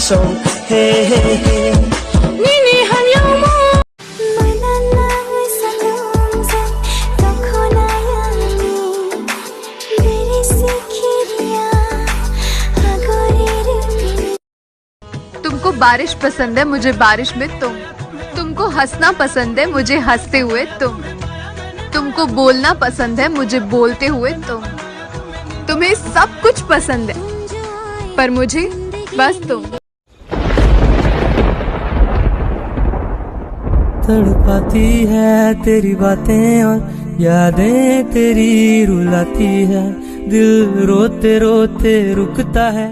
So hey hey hey Nini hanyang mo Mananangay sa lungsay Toko na yami Biri sikiriya Hagori तुमको बारिश पसंद है, मुझे बारिश में तुमको हंसना पसंद है, मुझे हंसते हुए तुमको बोलना पसंद है, मुझे बोलते हुए तुम्हें सब कुछ पसंद है, पर मुझे बस तुम। तड़पाती है तेरी बातें और यादें तेरी रुलाती है, दिल रोते रोते रुकता है।